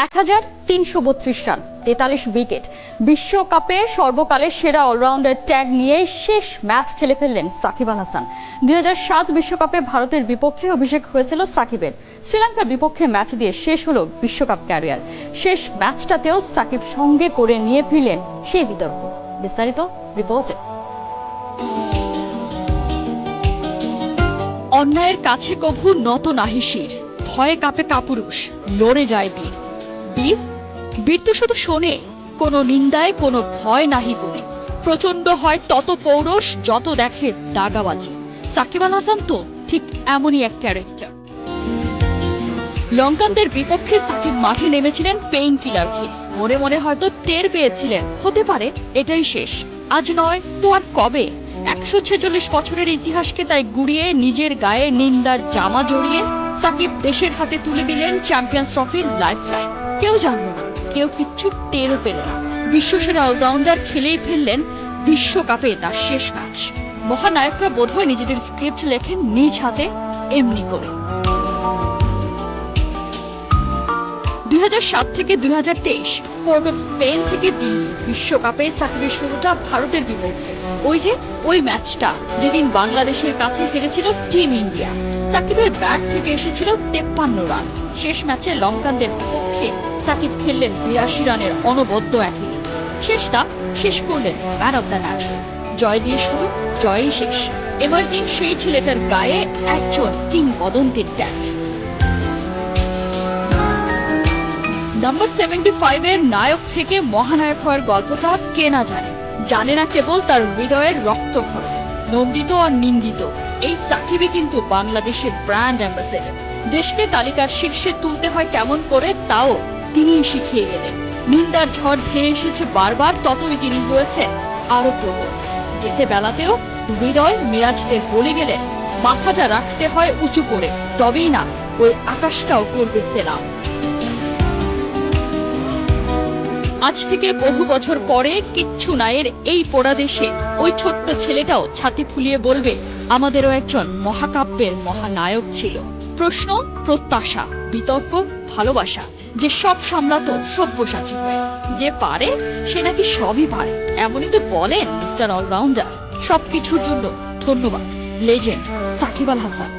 1332 run, 43 wicket. বিশ্বকাপে সর্বকালের সেরা অলরাউন্ডার ট্যাগ নিয়ে শেষ ম্যাচ খেলে ফেললেন সাকিব আল হাসান। 2007 বিশ্বকাপে ভারতের বিপক্ষে অভিষেক হয়েছিল সাকিবের। শ্রীলঙ্কার বিপক্ষে ম্যাচ দিয়ে শেষ হলো বিশ্বকাপ ক্যারিয়ার। শেষ ম্যাচটাতেও সাকিব সঙ্গে করে নিয়ে ফিরলেন সেই বিতর্ক। বিস্তারিত রিপোর্টে। অন্যায়ের কাছে কভু নত নাহি শির, ভয়ে কাঁপে কাপুরুষ, লড়ে যায় বীর। বীর বীর তো শুধু শোনে, কোনো নিন্দায় কোনো ভয় নাহি গুণে। প্রচন্ড হয় তত পৌরষ, যত দেখে দাগাবাজি। সাকিব আল হাসান তো ঠিক এমনই এক ক্যারেক্টার। লঙ্কানদের বিপক্ষে সাকিব মাঠে নেমেছিলেন পেইন কিলার খেয়ে। মনে মনে হয়তো টের পেয়েছিলেন হতে পারে এটাই শেষ, আজ নয় তো আর কবে। 146 বছরের ইতিহাসকে তাই গুড়িয়ে নিজের গায়ে নিন্দার জামা জড়িয়ে সাকিব দেশের হাতে তুলে দিলেন চ্যাম্পিয়ন্স ট্রফির লাইফলাইন। কেউ জানল না, কেউ কিচ্ছু টেরও পেল না। বিশ্বসেরা অলরাউন্ডার খেলেই ফেললেন বিশ্বকাপে তার শেষ ম্যাচ। মহানায়করা বোধহয় নিজেদের স্ক্রিপ্ট লেখেন নিজ হাতে এমনি করে। 2007 থেকে 2023 পোর্ট অফ স্পেন থেকে দিল্লি, বিশ্বকাপে সাকিবের শুরুটা ভারতের বিপক্ষে। ওই ম্যাচটা যেদিন বাংলাদেশের কাছে হেরেছিল টিম ইন্ডিয়া। সাকিবের ব্যাট থেকে এসেছিল 53 রান। শেষ ম্যাচে লঙ্কানদের বিপক্ষে সাকিব খেললেন 82 রানের অনবদ্য এক ইনিংস। শেষটা শেষ করলেন ম্যান অব দ্য ম্যাচ। জয় দিয়ে শুরু, জয়ই শেষ। এমার্জিং সেই ছেলেটার গায়ে একজন কিংবদন্তির ট্যাগ। নাম্বার 75 এর নায়ক থেকে মহানায়ক হওয়ার গল্পটা কে না জানে। জানে না কেবল তার হৃদয়ের রক্তক্ষরণ। নন্দিত আর নিন্দিত এই সাকিবই কিন্তু বাংলাদেশের ব্র্যান্ড অ্যাম্বাসেডর। দেশকে তালিকার শীর্ষে তুলতে হয় কেমন করে, তাও তিনিই শিখিয়ে গেলেন। নিন্দার ঝড় ধেয়ে এসেছে বারবার, ততই তিনি হয়েছেন আরো প্রবল। যেতে বেলাতেও হৃদয় মিরাজদের বলে গেলেন, মাথাটা রাখতে হয় উঁচু করে, তবেই না ওই আকাশটাও করবে সেলাম। আজ থেকে বহু বছর পরে কিচ্ছু নায়ের এই পোড়া দেশে ওই ছোট্ট ছেলেটাও ছাতি ফুলিয়ে বলবে, আমাদেরও একজন মহাকাব্যের মহানায়ক ছিল। প্রশ্ন, প্রত্যাশা, বিতর্ক, ভালোবাসা। যে সব সামলাতো সব্যসাচী হয়ে। যে পারে সে নাকি সবই পারে, এমনই তো বলেন মিস্টার অলরাউন্ডার। সবকিছুর জন্য ধন্যবাদ লেজেন্ড সাকিব আল হাসান।